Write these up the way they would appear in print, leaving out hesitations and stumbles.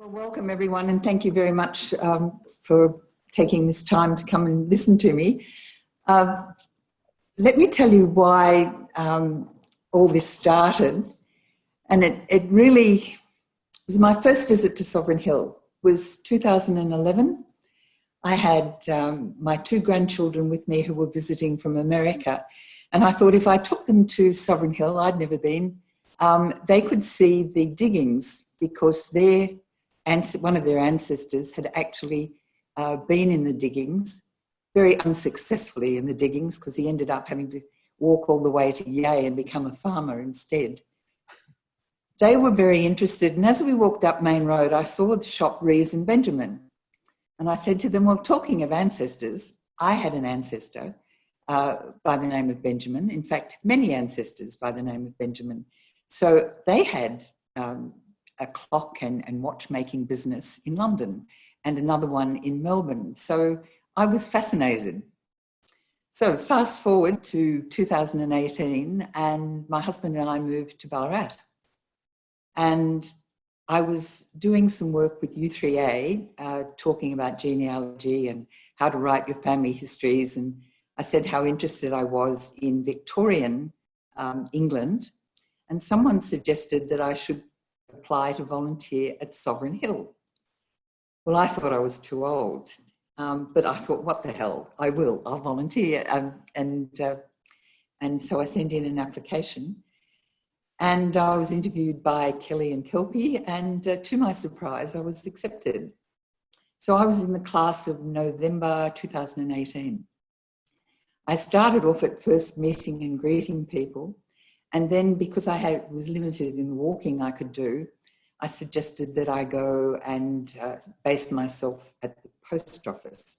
Well, welcome everyone, and thank you very much for taking this time to come and listen to me. Let me tell you why all this started. And it really was my first visit to Sovereign Hill was 2011. I had my two grandchildren with me who were visiting from America. And I thought if I took them to Sovereign Hill, I'd never been, they could see the diggings because one of their ancestors had actually been in the diggings, very unsuccessfully in the diggings, because he ended up having to walk all the way to Yea and become a farmer instead. They were very interested, and as we walked up Main Road, I saw the shop Rees and Benjamin. And I said to them, well, talking of ancestors, I had an ancestor by the name of Benjamin. In fact, many ancestors by the name of Benjamin. So they had a clock and watchmaking business in London and another one in Melbourne. So I was fascinated. So fast forward to 2018 and my husband and I moved to Ballarat. And I was doing some work with U3A, talking about genealogy and how to write your family histories. And I said how interested I was in Victorian England. And someone suggested that I should apply to volunteer at Sovereign Hill. Well, I thought I was too old, but I thought, what the hell, I'll volunteer. And so I sent in an application and I was interviewed by Kelly and Kelpie, and to my surprise, I was accepted. So I was in the class of November 2018. I started off at first meeting and greeting people. And then because I was limited in the walking I could do, I suggested that I go and base myself at the post office.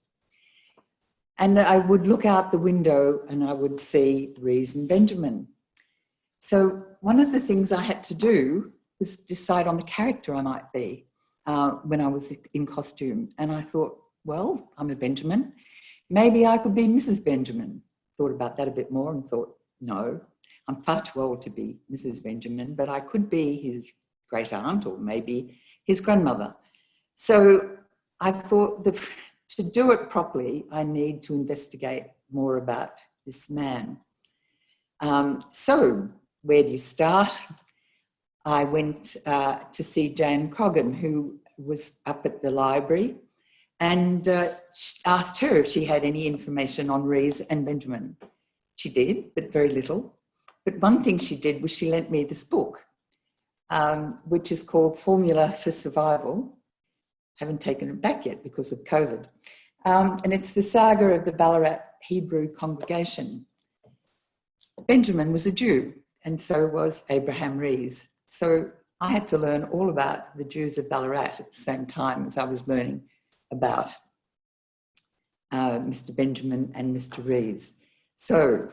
And I would look out the window and I would see Rees and Benjamin. So one of the things I had to do was decide on the character I might be when I was in costume. And I thought, well, I'm a Benjamin. Maybe I could be Mrs. Benjamin. Thought about that a bit more and thought, no. I'm far too old to be Mrs. Benjamin, but I could be his great aunt or maybe his grandmother. So I thought that to do it properly, I need to investigate more about this man. So where do you start? I went to see Jane Croggan, who was up at the library, and asked her if she had any information on Rees and Benjamin. She did, but very little. But one thing she did was she lent me this book, which is called Formula for Survival. Haven't taken it back yet because of COVID. And it's the saga of the Ballarat Hebrew congregation. Benjamin was a Jew, and so was Abraham Rees. So I had to learn all about the Jews of Ballarat at the same time as I was learning about Mr. Benjamin and Mr. Rees. So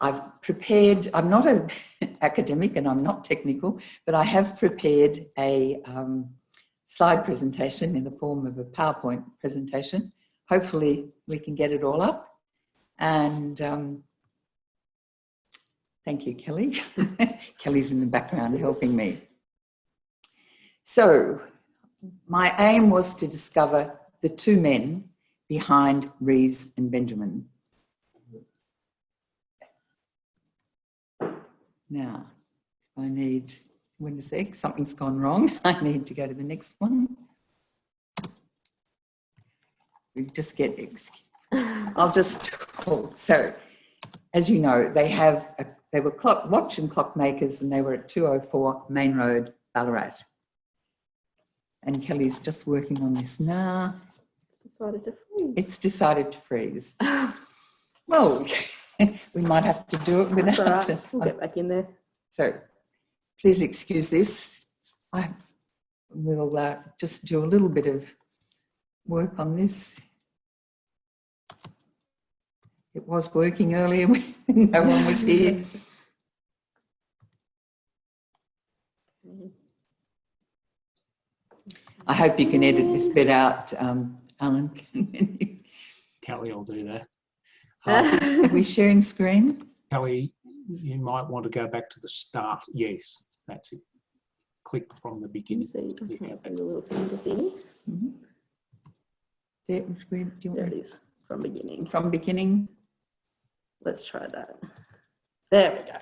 I've prepared, I'm not an academic and I'm not technical, but I have prepared a slide presentation in the form of a PowerPoint presentation. Hopefully we can get it all up. And thank you, Kelly. Kelly's in the background helping me. So my aim was to discover the two men behind Rees and Benjamin. Now, I need, wait a sec, something's gone wrong. I need to go to the next one. We just get, I'll just talk. So, as you know, they were watch and clock makers, and they were at 204 Main Road, Ballarat. And Kelly's just working on this now. Decided to freeze. It's decided to freeze. Well, we might have to do it without. That's all right. We'll get back in there. So please excuse this. I will just do a little bit of work on this. It was working earlier when no one was here. I hope you can edit this bit out, Alan. Kelly will do that. Are we sharing screen? Kelly, you might want to go back to the start. Yes, that's it. click from the You beginning. see, I can open the little finger thingy. Mhm. There, where do you There want it is, from beginning. from beginning? Let's try that. There we go.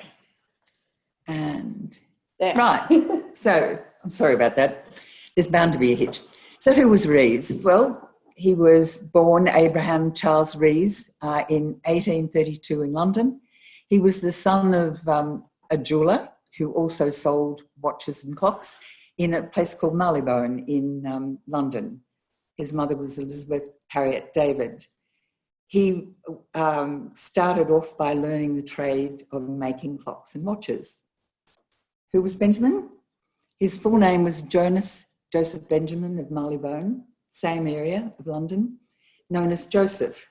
And There. right. So I'm sorry about that. There's bound to be a hitch. So who was Rees? Well, he was born Abraham Charles Rees in 1832 in London. He was the son of a jeweller who also sold watches and clocks in a place called Marylebone in London. His mother was Elizabeth Harriet David. He started off by learning the trade of making clocks and watches. Who was Benjamin? His full name was Jonas Joseph Benjamin of Marylebone, same area of London, known as Joseph.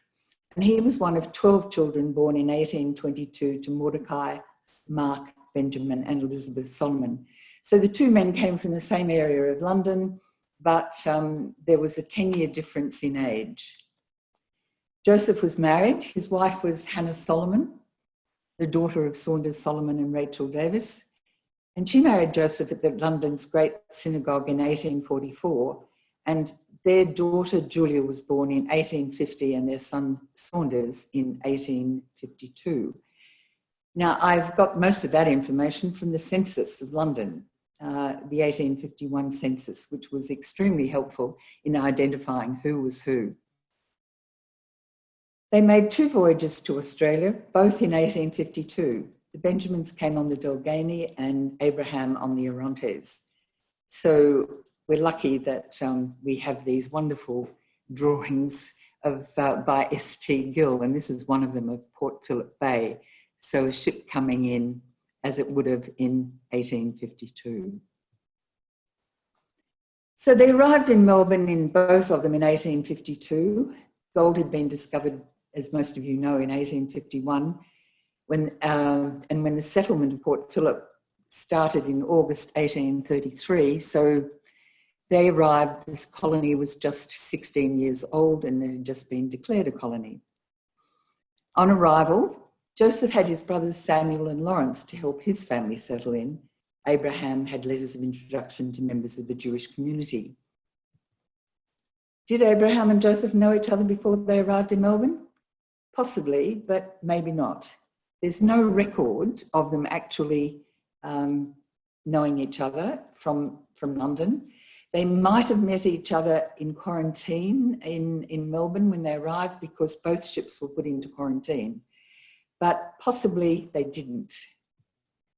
And he was one of 12 children born in 1822 to Mordecai, Mark, Benjamin, and Elizabeth Solomon. So the two men came from the same area of London, but there was a 10-year difference in age. Joseph was married. His wife was Hannah Solomon, the daughter of Saunders Solomon and Rachel Davis. And she married Joseph at the London's Great Synagogue in 1844. And their daughter Julia was born in 1850 and their son Saunders in 1852. Now, I've got most of that information from the census of London, the 1851 census, which was extremely helpful in identifying who was who. They made 2 voyages to Australia, both in 1852. The Benjamins came on the Delgany and Abraham on the Orontes. So we're lucky that we have these wonderful drawings of by S.T. Gill, and this is one of them of Port Phillip Bay. So a ship coming in as it would have in 1852. So they arrived in Melbourne in both of them in 1852. Gold had been discovered, as most of you know, in 1851. And when the settlement of Port Phillip started in August 1833, so they arrived, this colony was just 16 years old and it had just been declared a colony. On arrival, Joseph had his brothers Samuel and Lawrence to help his family settle in. Abraham had letters of introduction to members of the Jewish community. Did Abraham and Joseph know each other before they arrived in Melbourne? Possibly, but maybe not. There's no record of them actually knowing each other from London. They might have met each other in quarantine in Melbourne when they arrived because both ships were put into quarantine, but possibly they didn't.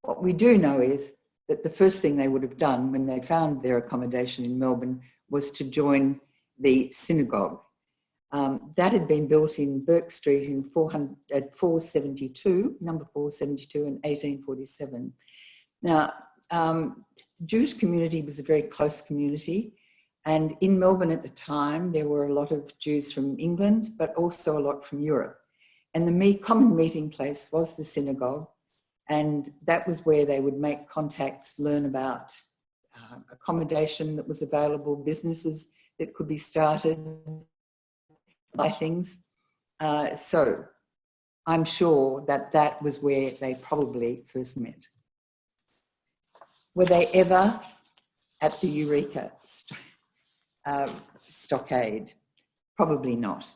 What we do know is that the first thing they would have done when they found their accommodation in Melbourne was to join the synagogue. That had been built in Burke Street in 472, number 472 in 1847. Now, the Jewish community was a very close community, and in Melbourne at the time, there were a lot of Jews from England, but also a lot from Europe. And the common meeting place was the synagogue, and that was where they would make contacts, learn about accommodation that was available, businesses that could be started, buy things. So I'm sure that that was where they probably first met. Were they ever at the Eureka stockade? Probably not.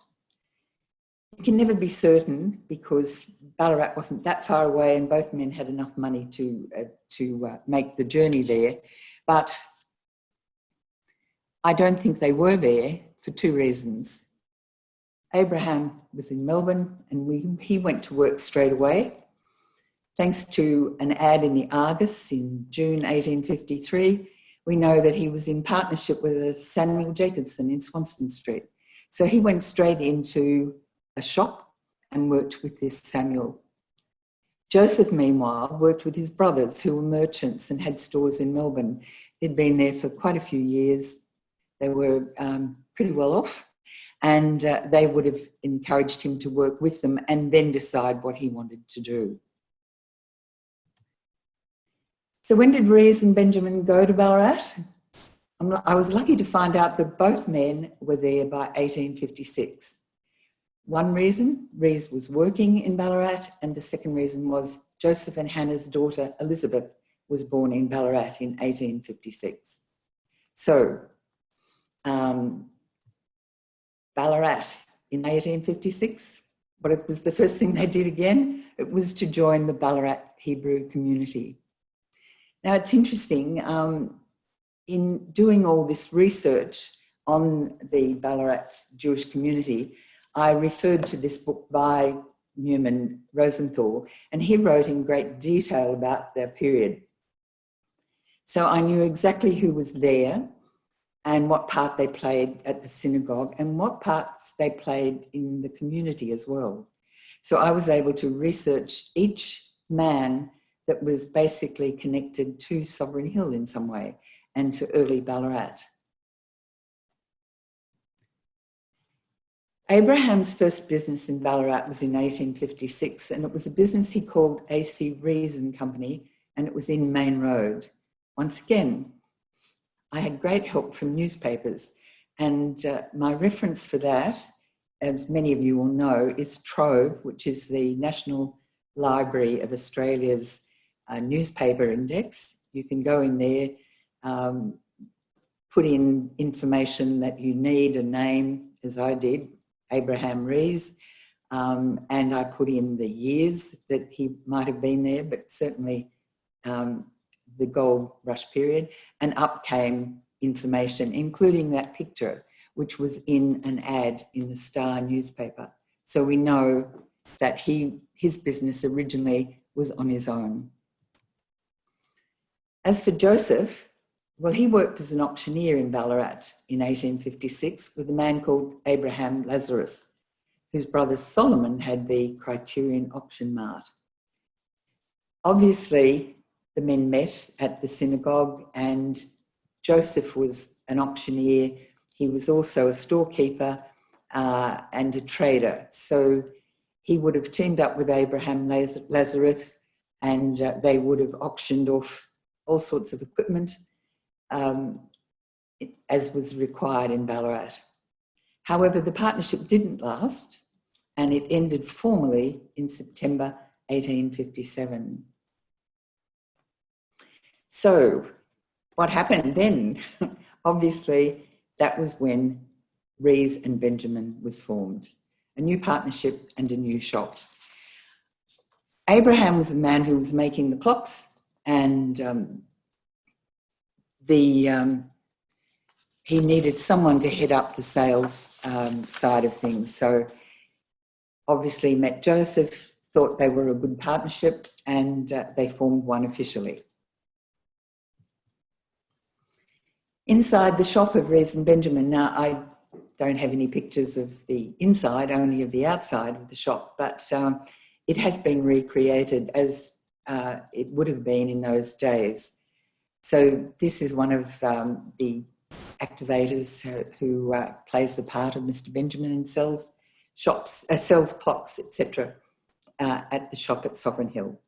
You can never be certain because Ballarat wasn't that far away and both men had enough money to make the journey there. But I don't think they were there for 2 reasons. Abraham was in Melbourne and he went to work straight away. Thanks to an ad in the Argus in June 1853, we know that he was in partnership with a Samuel Jacobson in Swanston Street. So he went straight into a shop and worked with this Samuel. Joseph, meanwhile, worked with his brothers who were merchants and had stores in Melbourne. They'd been there for quite a few years. They were pretty well off. And they would have encouraged him to work with them and then decide what he wanted to do. So when did Rees and Benjamin go to Ballarat? I was lucky to find out that both men were there by 1856. One reason, Rees was working in Ballarat, and the second reason was Joseph and Hannah's daughter, Elizabeth, was born in Ballarat in 1856. So, Ballarat in 1856, but it was the first thing they did again. It was to join the Ballarat Hebrew community. Now, it's interesting, in doing all this research on the Ballarat Jewish community, I referred to this book by Newman Rosenthal, and he wrote in great detail about their period. So I knew exactly who was there and what part they played at the synagogue and what parts they played in the community as well. So I was able to research each man that was basically connected to Sovereign Hill in some way and to early Ballarat. Abraham's first business in Ballarat was in 1856, and it was a business he called A.C. Rees and Company, and it was in Main Road. Once again, I had great help from newspapers, and my reference for that, as many of you will know, is Trove, which is the National Library of Australia's newspaper index. You can go in there, put in information that you need, a name, as I did, Abraham Rees, and I put in the years that he might have been there, but certainly the gold rush period, and up came information, including that picture, which was in an ad in the Star newspaper. So we know that his business originally was on his own. As for Joseph, well, he worked as an auctioneer in Ballarat in 1856 with a man called Abraham Lazarus, whose brother Solomon had the Criterion Auction Mart. Obviously, the men met at the synagogue, and Joseph was an auctioneer. He was also a storekeeper and a trader. So he would have teamed up with Abraham Lazarus, and they would have auctioned off all sorts of equipment as was required in Ballarat. However, the partnership didn't last, and it ended formally in September 1857. So what happened then? Obviously, that was when Rees and Benjamin was formed, a new partnership and a new shop. Abraham was the man who was making the clocks, and he needed someone to head up the sales side of things. So obviously met Joseph, thought they were a good partnership, and they formed one officially. Inside the shop of Rees and Benjamin, now I don't have any pictures of the inside, only of the outside of the shop, but it has been recreated as it would have been in those days. So this is one of the activators who plays the part of Mr. Benjamin and sells clocks, etc., at the shop at Sovereign Hill.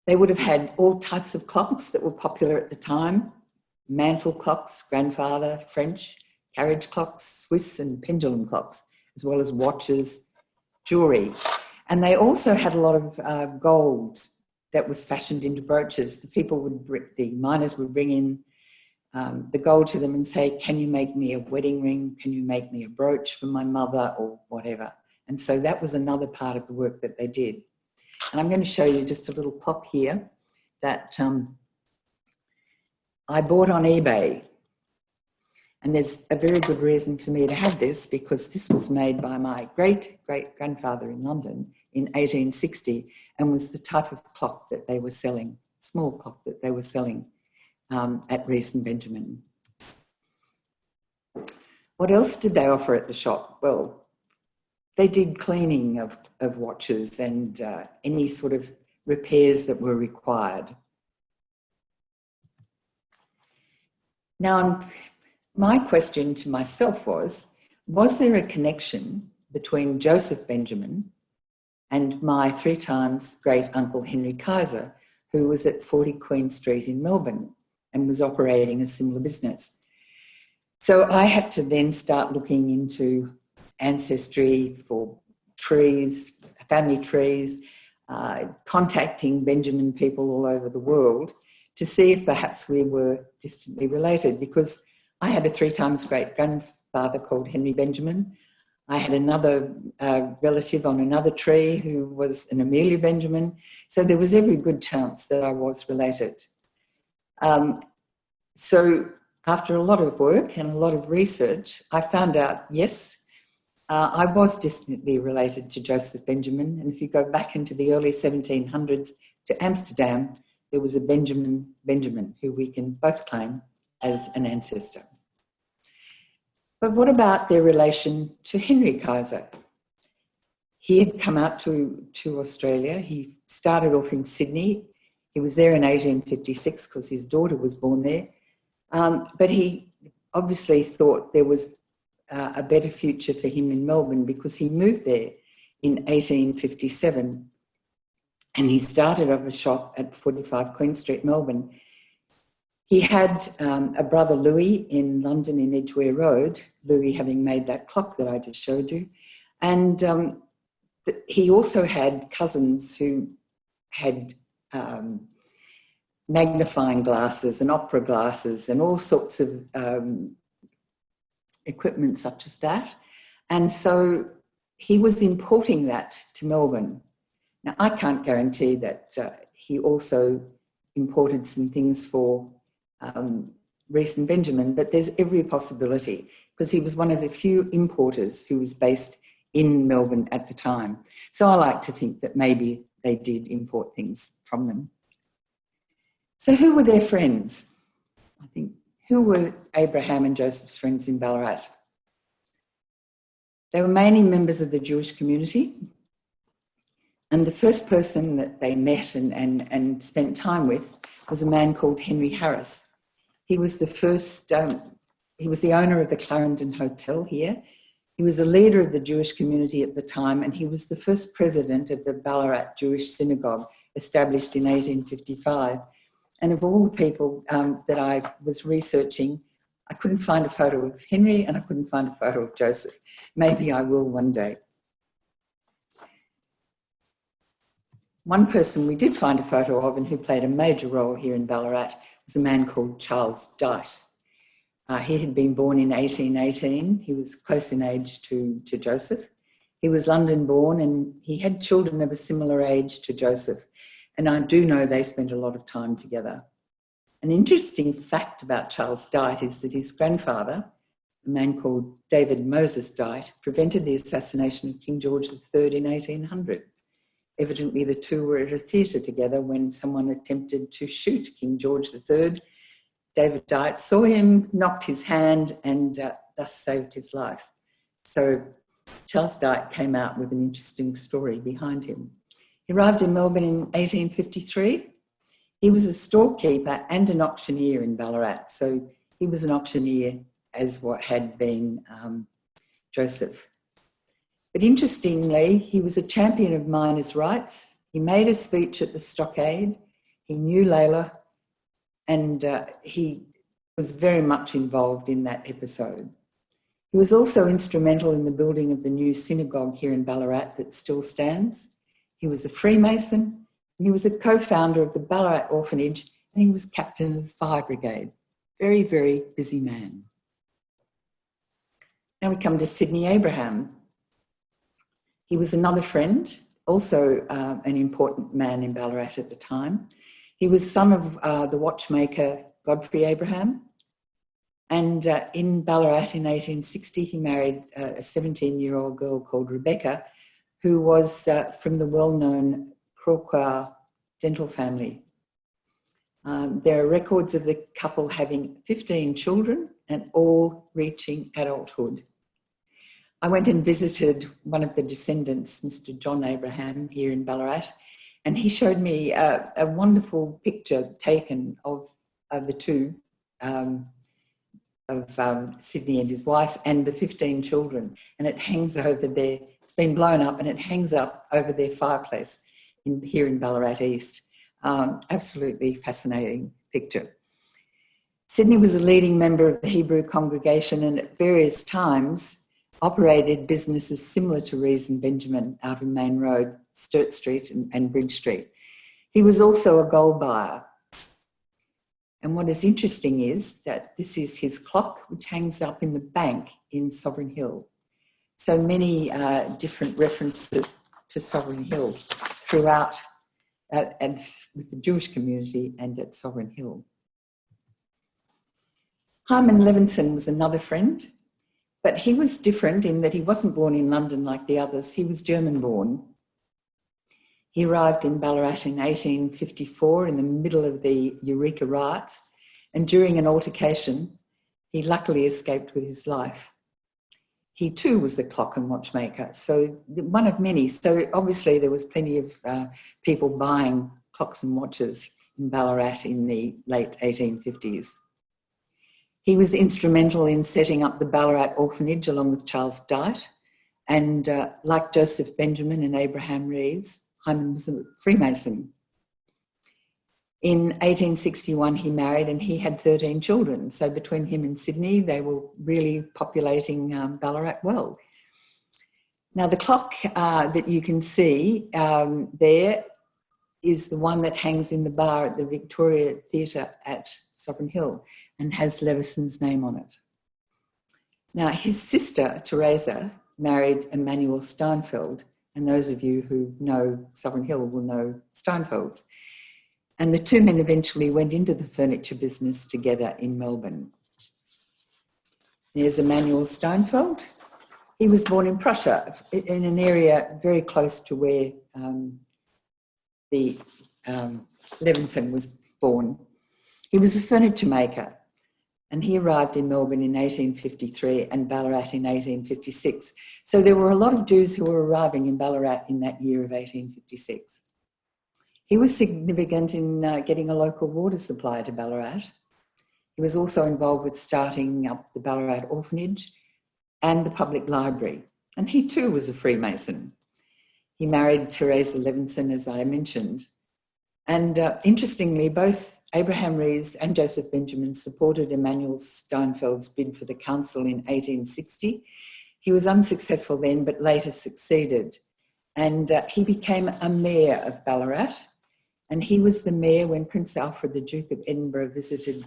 They would have had all types of clocks that were popular at the time: mantle clocks, grandfather, French, carriage clocks, Swiss and pendulum clocks, as well as watches, jewellery. And they also had a lot of gold that was fashioned into brooches. The miners would bring in the gold to them and say, can you make me a wedding ring? Can you make me a brooch for my mother, or whatever? And so that was another part of the work that they did. And I'm going to show you just a little clock here that I bought on eBay. And there's a very good reason for me to have this, because this was made by my great-great-grandfather in London in 1860 and was the type of clock that they were selling, small clock that they were selling at Rees and Benjamin. What else did they offer at the shop? Well, they did cleaning of watches and any sort of repairs that were required. Now, my question to myself was there a connection between Joseph Benjamin and my 3 times great uncle Henry Kaiser, who was at 40 Queen Street in Melbourne and was operating a similar business? So I had to then start looking into ancestry for trees, family trees. contacting Benjamin people all over the world to see if perhaps we were distantly related, because I had a 3 times great-grandfather called Henry Benjamin. I had another relative on another tree who was an Amelia Benjamin. So there was every good chance that I was related. So after a lot of work and a lot of research, I found out, yes, I was distantly related to Joseph Benjamin. And if you go back into the early 1700s to Amsterdam, there was a Benjamin who we can both claim as an ancestor. But what about their relation to Henry Kaiser? He had come out to Australia. He started off in Sydney. He was there in 1856 because his daughter was born there. But he obviously thought there was a better future for him in Melbourne, because he moved there in 1857 and he started up a shop at 45 Queen Street, Melbourne. He had a brother, Louis, in London in Edgware Road, Louis having made that clock that I just showed you. And he also had cousins who had magnifying glasses and opera glasses and all sorts of equipment such as that. And so he was importing that to Melbourne. Now, I can't guarantee that he also imported some things for Rees and Benjamin, but there's every possibility, because he was one of the few importers who was based in Melbourne at the time. So I like to think that maybe they did import things from them. So who were their friends? I think, who were Abraham and Joseph's friends in Ballarat? They were mainly members of the Jewish community. And the first person that they met and spent time with was a man called Henry Harris. He was the first, he was the owner of the Clarendon Hotel here. He was a leader of the Jewish community at the time, and he was the first president of the Ballarat Jewish Synagogue, established in 1855. And of all the people that I was researching, I couldn't find a photo of Henry and I couldn't find a photo of Joseph. Maybe I will one day. One person we did find a photo of and who played a major role here in Ballarat was a man called Charles Dyte. He had been born in 1818. He was close in age to Joseph. He was London born and he had children of a similar age to Joseph. And I do know they spent a lot of time together. An interesting fact about Charles Dyte is that his grandfather, a man called David Moses Dyte, prevented the assassination of King George III in 1800. Evidently, the two were at a theatre together when someone attempted to shoot King George III. David Dyte saw him, knocked his hand, and thus saved his life. So Charles Dyte came out with an interesting story behind him. He arrived in Melbourne in 1853. He was a storekeeper and an auctioneer in Ballarat. So he was an auctioneer, as what had been Joseph. But interestingly, he was a champion of miners' rights. He made a speech at the Stockade. He knew Layla, and he was very much involved in that episode. He was also instrumental in the building of the new synagogue here in Ballarat that still stands. He was a Freemason, and he was a co-founder of the Ballarat Orphanage, and he was captain of the fire brigade. Very, very busy man. Now we come to Sidney Abraham. He was another friend, also an important man in Ballarat at the time. He was son of the watchmaker Godfrey Abraham. And in Ballarat in 1860, he married a 17-year-old girl called Rebecca, who was from the well-known Crauqua dental family. There are records of the couple having 15 children and all reaching adulthood. I went and visited one of the descendants, Mr. John Abraham, here in Ballarat, and he showed me a wonderful picture taken of the two, of Sidney and his wife and the 15 children, and it hangs over there. It's been blown up and it hangs up over their fireplace here in Ballarat East. Absolutely fascinating picture. Sidney was a leading member of the Hebrew congregation and at various times operated businesses similar to Rees and Benjamin out of Main Road Sturt Street and Bridge Street. He was also a gold buyer. And what is interesting is that this is his clock, which hangs up in the bank in Sovereign Hill. So many different references to Sovereign Hill throughout, and with the Jewish community and at Sovereign Hill. Hyman Levinson was another friend, but he was different in that he wasn't born in London like the others. He was German-born. He arrived in Ballarat in 1854 in the middle of the Eureka riots, and during an altercation, he luckily escaped with his life. He too was a clock and watchmaker, so one of many. So obviously there was plenty of people buying clocks and watches in Ballarat in the late 1850s. He was instrumental in setting up the Ballarat orphanage along with Charles Dyte, and like Joseph Benjamin and Abraham Rees, Hyman was a Freemason. In 1861, he married and he had 13 children. So between him and Sydney, they were really populating Ballarat well. Now, the clock that you can see there is the one that hangs in the bar at the Victoria Theatre at Sovereign Hill and has Levison's name on it. Now, his sister, Teresa, married Emmanuel Steinfeld, and those of you who know Sovereign Hill will know Steinfelds. And the two men eventually went into the furniture business together in Melbourne. There's Emmanuel Steinfeld. He was born in Prussia, in an area very close to where Levinson was born. He was a furniture maker, and he arrived in Melbourne in 1853 and Ballarat in 1856. So there were a lot of Jews who were arriving in Ballarat in that year of 1856. He was significant in getting a local water supply to Ballarat. He was also involved with starting up the Ballarat orphanage and the public library. And he too was a Freemason. He married Teresa Levinson, as I mentioned. And interestingly, both Abraham Rees and Joseph Benjamin supported Emmanuel Steinfeld's bid for the council in 1860. He was unsuccessful then, but later succeeded. And he became a mayor of Ballarat. And he was the mayor when Prince Alfred, the Duke of Edinburgh, visited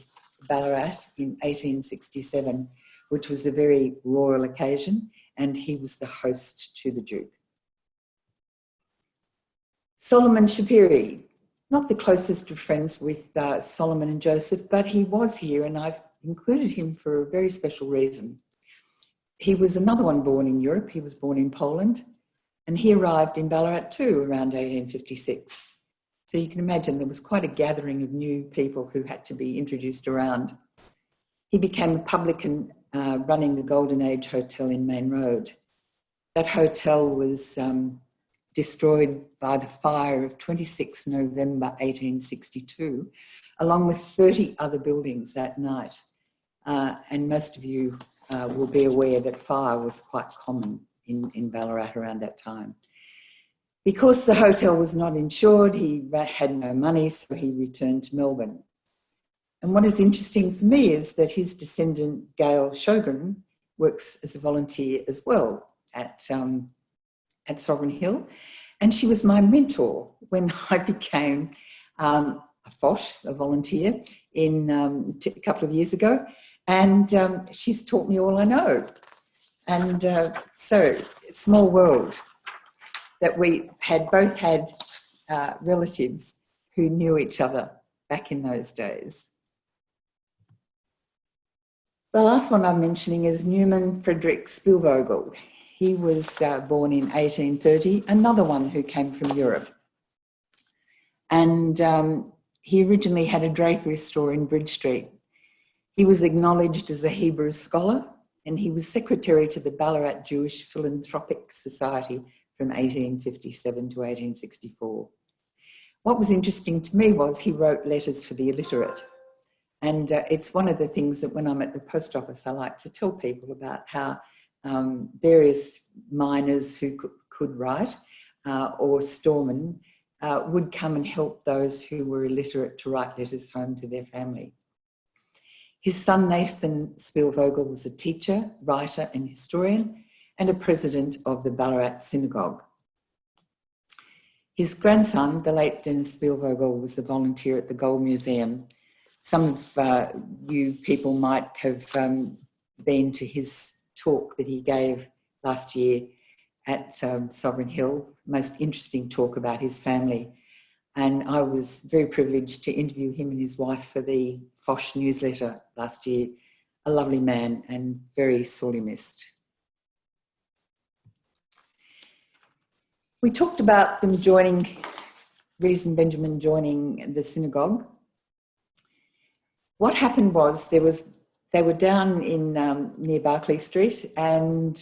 Ballarat in 1867, which was a very royal occasion, and he was the host to the Duke. Solomon Shapiri, not the closest of friends with Solomon and Joseph, but he was here, and I've included him for a very special reason. He was another one born in Europe. He was born in Poland, and he arrived in Ballarat too around 1856. So you can imagine there was quite a gathering of new people who had to be introduced around. He became a publican running the Golden Age Hotel in Main Road. That hotel was destroyed by the fire of 26 November 1862, along with 30 other buildings that night. And most of you will be aware that fire was quite common in Ballarat around that time. Because the hotel was not insured, he had no money, so he returned to Melbourne. And what is interesting for me is that his descendant, Gail Sjogren, works as a volunteer as well at Sovereign Hill. And she was my mentor when I became a FOSH, a volunteer, a couple of years ago. And she's taught me all I know. And so, small world that we had both had relatives who knew each other back in those days. The last one I'm mentioning is Newman Frederick Spielvogel. He was born in 1830, another one who came from Europe. And he originally had a drapery store in Bridge Street. He was acknowledged as a Hebrew scholar, and he was secretary to the Ballarat Jewish Philanthropic Society from 1857 to 1864. What was interesting to me was he wrote letters for the illiterate. And it's one of the things that when I'm at the post office, I like to tell people about how various miners who could write or storemen would come and help those who were illiterate to write letters home to their family. His son Nathan Spielvogel was a teacher, writer and historian, and a president of the Ballarat Synagogue. His grandson, the late Dennis Spielvogel, was a volunteer at the Gold Museum. Some of you people might have been to his talk that he gave last year at Sovereign Hill, most interesting talk about his family. And I was very privileged to interview him and his wife for the Foch newsletter last year. A lovely man and very sorely missed. We talked about them joining, Rees and Benjamin joining the synagogue. What happened was they were down in near Barclay Street, and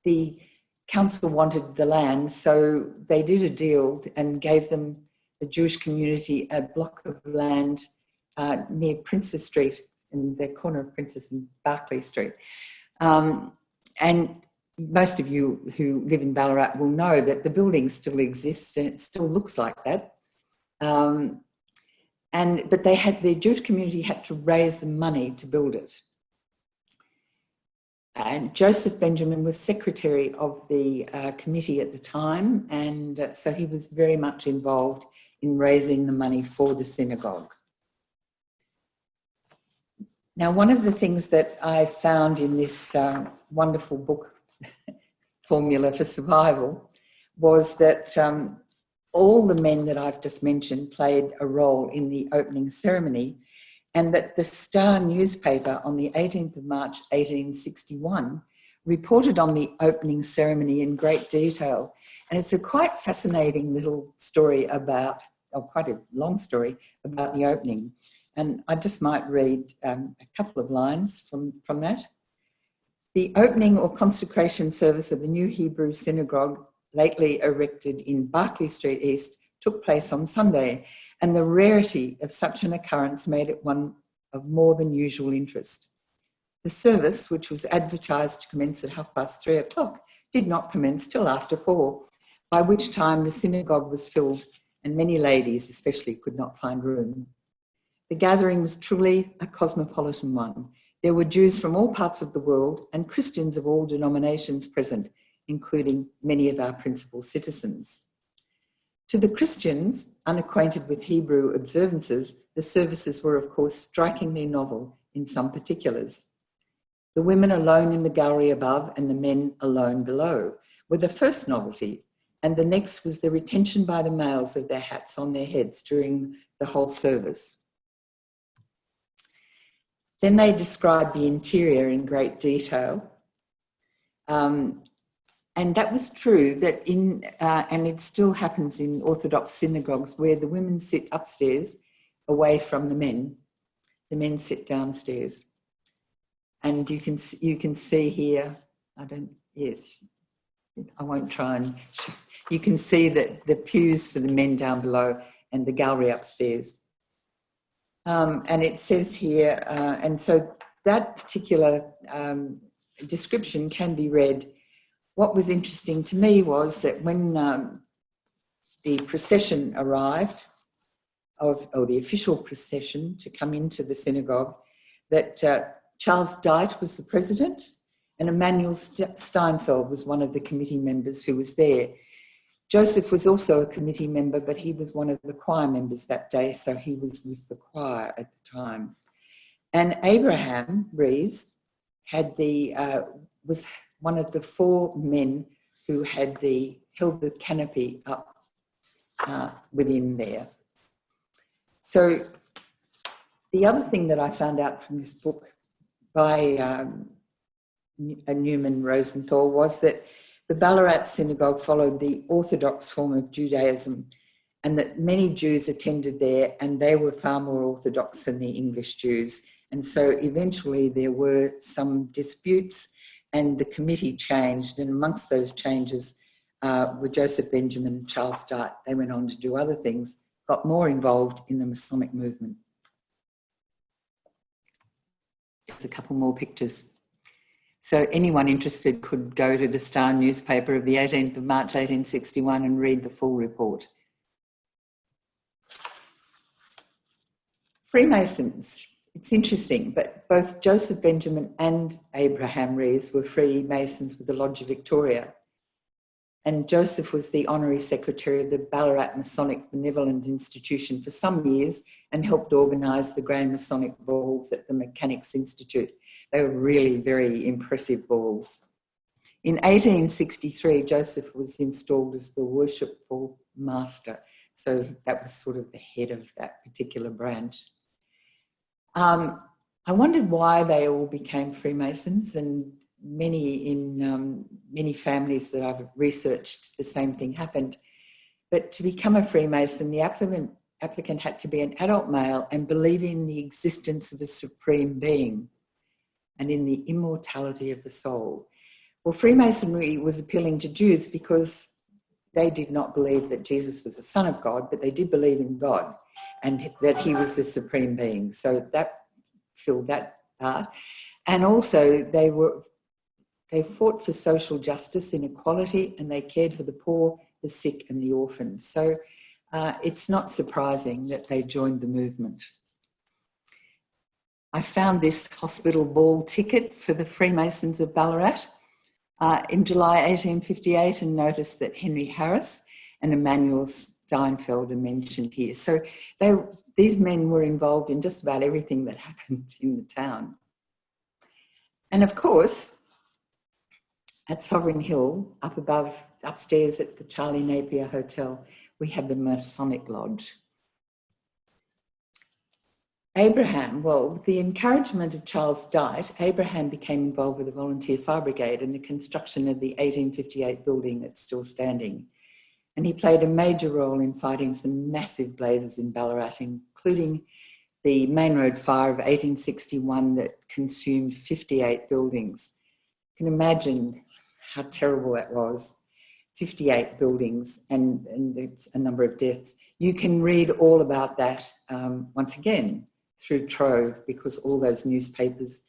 the council wanted the land, so they did a deal and gave them, the Jewish community, a block of land near Princess Street, in the corner of Princess and Barclay Street. And most of you who live in Ballarat will know that the building still exists and it still looks like that. But the Jewish community had to raise the money to build it. And Joseph Benjamin was secretary of the committee at the time, and so he was very much involved in raising the money for the synagogue. Now, one of the things that I found in this wonderful book, Formula for Survival, was that all the men that I've just mentioned played a role in the opening ceremony, and that the Star newspaper on the 18th of March 1861 reported on the opening ceremony in great detail. And it's a quite fascinating little story about, or quite a long story about the opening. And I just might read a couple of lines from that. The opening or consecration service of the new Hebrew synagogue, lately erected in Barclay Street East, took place on Sunday, and the rarity of such an occurrence made it one of more than usual interest. The service, which was advertised to commence at 3:30, did not commence till after 4, by which time the synagogue was filled and many ladies especially could not find room. The gathering was truly a cosmopolitan one. There were Jews from all parts of the world and Christians of all denominations present, including many of our principal citizens. To the Christians, unacquainted with Hebrew observances, the services were, of course, strikingly novel in some particulars. The women alone in the gallery above and the men alone below were the first novelty, and the next was the retention by the males of their hats on their heads during the whole service. Then they described the interior in great detail. And that was true, that and it still happens in Orthodox synagogues, where the women sit upstairs away from the men. The men sit downstairs. And you can see here, I won't try and show. You can see that the pews for the men down below and the gallery upstairs. And it says here, and so that particular description can be read. What was interesting to me was that when the procession arrived, or the official procession to come into the synagogue, that Charles Dyte was the president and Emanuel Steinfeld was one of the committee members who was there. Joseph was also a committee member, but he was one of the choir members that day, so he was with the choir at the time. And Abraham Rees was one of the 4 men who held the canopy up within there. So the other thing that I found out from this book by Newman Rosenthal was that the Ballarat synagogue followed the Orthodox form of Judaism, and that many Jews attended there, and they were far more Orthodox than the English Jews. And so eventually there were some disputes, and the committee changed, and amongst those changes were Joseph Benjamin and Charles Dyte. They went on to do other things, got more involved in the Masonic movement. There's a couple more pictures. So anyone interested could go to the Star newspaper of the 18th of March 1861 and read the full report. Freemasons. It's interesting, but both Joseph Benjamin and Abraham Rees were Freemasons with the Lodge of Victoria. And Joseph was the honorary secretary of the Ballarat Masonic Benevolent Institution for some years and helped organise the Grand Masonic balls at the Mechanics Institute. They were really very impressive balls. In 1863, Joseph was installed as the worshipful master. So that was sort of the head of that particular branch. I wondered why they all became Freemasons, and many families that I've researched, the same thing happened. But to become a Freemason, the applicant had to be an adult male and believe in the existence of a supreme being and in the immortality of the soul. Well, Freemasonry was appealing to Jews because they did not believe that Jesus was the Son of God, but they did believe in God and that he was the supreme being. So that filled that part. And also they fought for social justice and equality, and they cared for the poor, the sick and the orphans. So it's not surprising that they joined the movement. I found this hospital ball ticket for the Freemasons of Ballarat in July 1858 and noticed that Henry Harris and Emmanuel Steinfeld are mentioned here. So these men were involved in just about everything that happened in the town. And of course, at Sovereign Hill, upstairs at the Charlie Napier Hotel, we have the Masonic Lodge. Abraham, well, with the encouragement of Charles Dyte, Abraham became involved with the Volunteer Fire Brigade and the construction of the 1858 building that's still standing. And he played a major role in fighting some massive blazes in Ballarat, including the Main Road Fire of 1861 that consumed 58 buildings. You can imagine how terrible that was. 58 buildings and it's a number of deaths. You can read all about that once again through Trove, because all those newspapers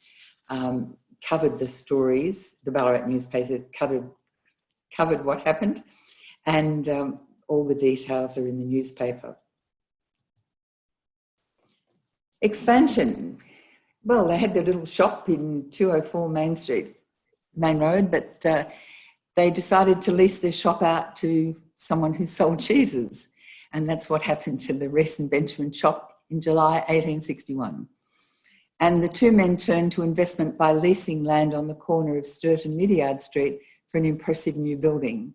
covered the stories. The Ballarat newspaper covered what happened, and all the details are in the newspaper. Expansion. Well, they had their little shop in 204 Main Road, but they decided to lease their shop out to someone who sold cheeses. And that's what happened to the Rees and Benjamin shop in July 1861. And the two men turned to investment by leasing land on the corner of Sturt and Lydiard Street for an impressive new building.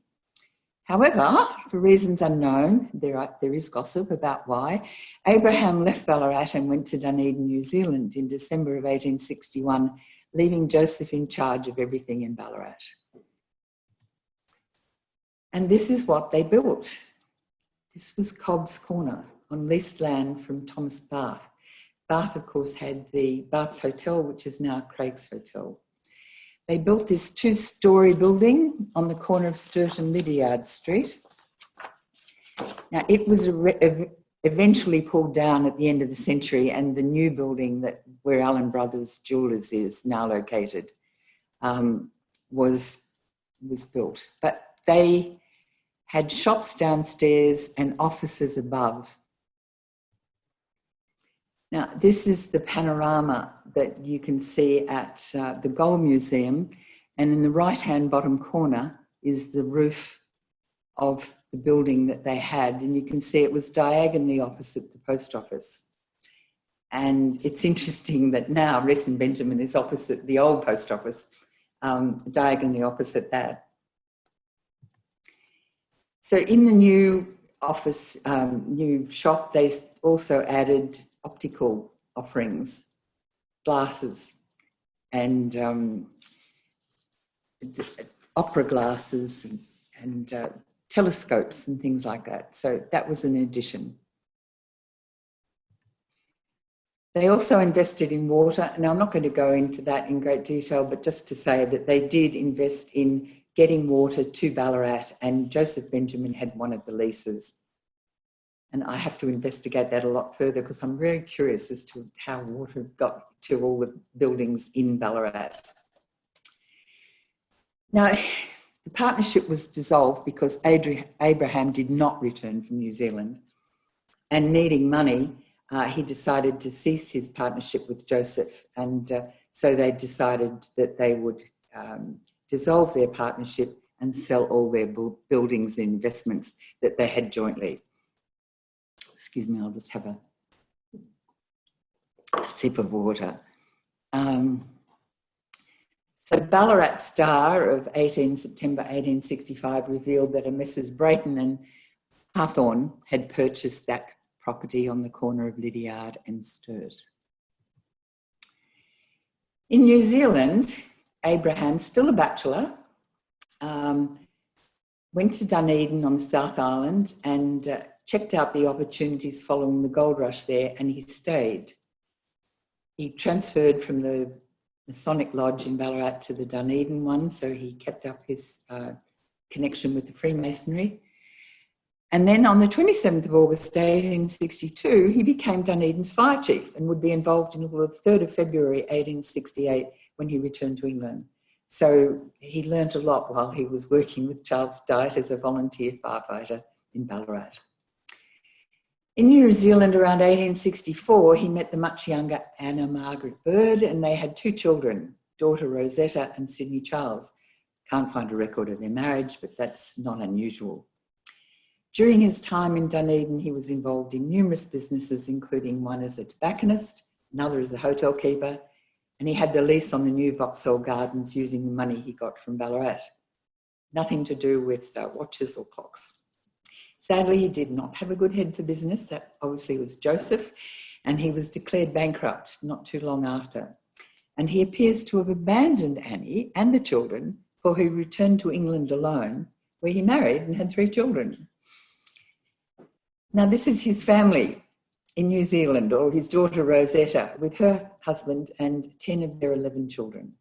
However, for reasons unknown, there is gossip about why, Abraham left Ballarat and went to Dunedin, New Zealand in December of 1861, leaving Joseph in charge of everything in Ballarat. And this is what they built. This was Cobb's Corner on leased land from Thomas Bath. Bath, of course, had the Bath's Hotel, which is now Craig's Hotel. They built this two-storey building on the corner of Sturt and Lydiard Street. Now, it was eventually pulled down at the end of the century, and the new building where Allen Brothers Jewellers is now located was built. But they had shops downstairs and offices above. Now, this is the panorama that you can see at the Gold Museum, and in the right-hand bottom corner is the roof of the building that they had, and you can see it was diagonally opposite the post office. And it's interesting that now Rees and Benjamin is opposite the old post office, diagonally opposite that. So in the new office, new shop, they also added optical offerings, glasses and opera glasses and telescopes and things like that. So that was an addition. They also invested in water. Now, I'm not going to go into that in great detail, but just to say that they did invest in getting water to Ballarat, and Joseph Benjamin had one of the leases. And I have to investigate that a lot further because I'm very curious as to how water got to all the buildings in Ballarat. Now, the partnership was dissolved because Abraham did not return from New Zealand, and needing money, he decided to cease his partnership with Joseph, and so they decided that they would dissolve their partnership and sell all their buildings and investments that they had jointly. Excuse me, I'll just have a sip of water. So Ballarat Star of 18 September 1865 revealed that a Messrs. Brayton and Hawthorne had purchased that property on the corner of Lydiard and Sturt. In New Zealand, Abraham, still a bachelor, went to Dunedin on the South Island and checked out the opportunities following the gold rush there, and he stayed. He transferred from the Masonic Lodge in Ballarat to the Dunedin one, so he kept up his connection with the Freemasonry. And then on the 27th of August 1862, he became Dunedin's fire chief and would be involved until the 3rd of February 1868 when he returned to England. So he learnt a lot while he was working with Charles Dyett as a volunteer firefighter in Ballarat. In New Zealand around 1864, he met the much younger Anna Margaret Bird, and they had 2 children, daughter Rosetta and Sydney Charles. Can't find a record of their marriage, but that's not unusual. During his time in Dunedin, he was involved in numerous businesses, including one as a tobacconist, another as a hotel keeper, and he had the lease on the new Vauxhall Gardens using the money he got from Ballarat. Nothing to do with watches or clocks. Sadly, he did not have a good head for business. That obviously was Joseph, and he was declared bankrupt not too long after. And he appears to have abandoned Annie and the children, for he returned to England alone, where he married and had 3 children. Now, this is his family in New Zealand, or his daughter Rosetta, with her husband and 10 of their 11 children.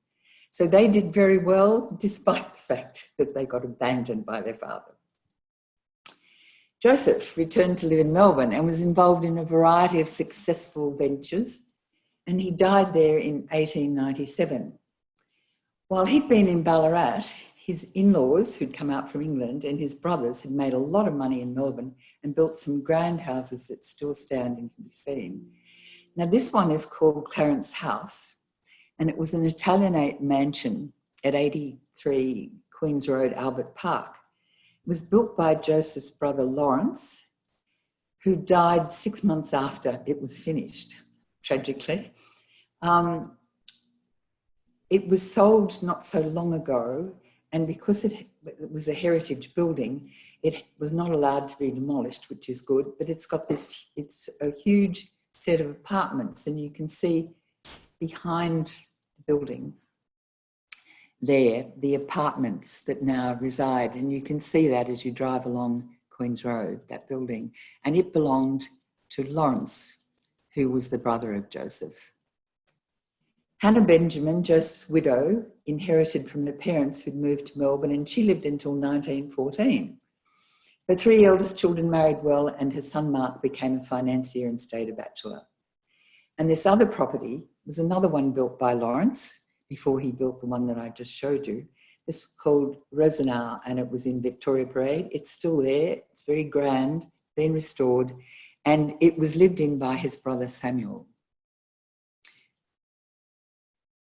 So they did very well, despite the fact that they got abandoned by their father. Joseph returned to live in Melbourne and was involved in a variety of successful ventures, and he died there in 1897. While he'd been in Ballarat, his in-laws, who'd come out from England, and his brothers had made a lot of money in Melbourne and built some grand houses that still stand and can be seen. Now, this one is called Clarence House, and it was an Italianate mansion at 83 Queen's Road, Albert Park. It was built by Joseph's brother Lawrence, who died 6 months after it was finished, tragically. It was sold not so long ago, and because it was a heritage building, it was not allowed to be demolished, which is good, but it's got this, it's a huge set of apartments, and you can see behind the building there, the apartments that now reside, and you can see that as you drive along Queen's Road, that building, and it belonged to Lawrence, who was the brother of Joseph. Hannah Benjamin, Joseph's widow, inherited from her parents who'd moved to Melbourne, and she lived until 1914. Her 3 eldest children married well, and her son Mark became a financier and stayed a bachelor. And this other property was another one built by Lawrence before he built the one that I just showed you. This was called Rosenau, and it was in Victoria Parade. It's still there. It's very grand, been restored, and it was lived in by his brother Samuel.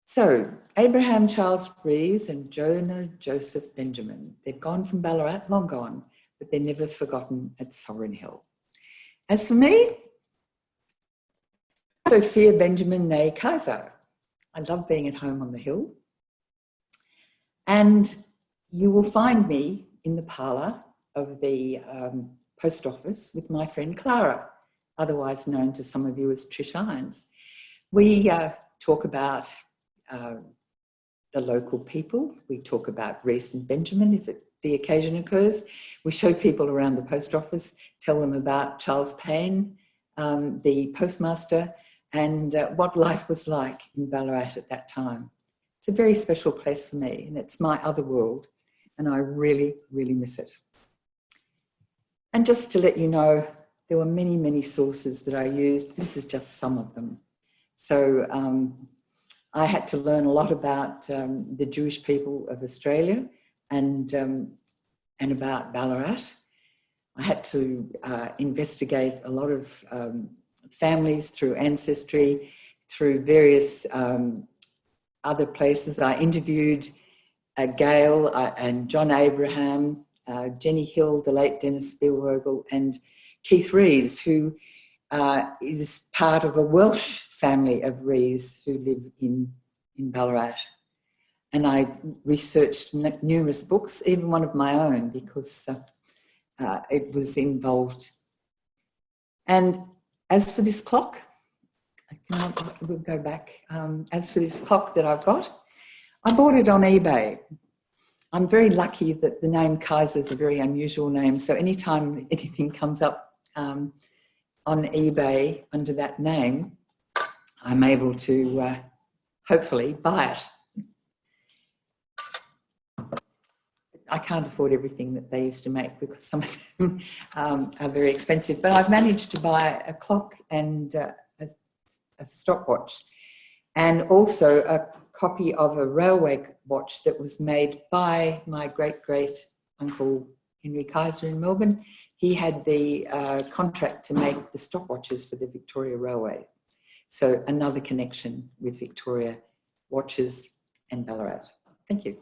So, Abraham Charles Rees and Jonah Joseph Benjamin, they've gone from Ballarat, long gone, but they're never forgotten at Sovereign Hill. As for me, Sophia Benjamin née Kaiser. I love being at home on the hill. And you will find me in the parlour of the post office with my friend Clara, otherwise known to some of you as Trish Irons. We talk about the local people. We talk about Rees and Benjamin if the occasion occurs. We show people around the post office, tell them about Charles Payne, the postmaster, and what life was like in Ballarat at that time. It's a very special place for me, and it's my other world, and I really, really miss it. And just to let you know, there were many, many sources that I used. This is just some of them. So I had to learn a lot about the Jewish people of Australia and about Ballarat. I had to investigate a lot of families through ancestry, through various other places. I interviewed Gail and John Abraham, Jenny Hill, the late Dennis Spielbergel, and Keith Rees, who is part of a Welsh family of Rees who live in Ballarat. And I researched numerous books, even one of my own, because it was involved. And as for this clock, we'll go back. As for this clock that I've got, I bought it on eBay. I'm very lucky that the name Kaiser is a very unusual name. So anytime anything comes up on eBay under that name, I'm able to hopefully buy it. I can't afford everything that they used to make because some of them are very expensive, but I've managed to buy a clock and a stopwatch, and also a copy of a railway watch that was made by my great-great-uncle Henry Kaiser in Melbourne. He had the contract to make the stopwatches for the Victoria Railway. So another connection with Victoria watches and Ballarat. Thank you.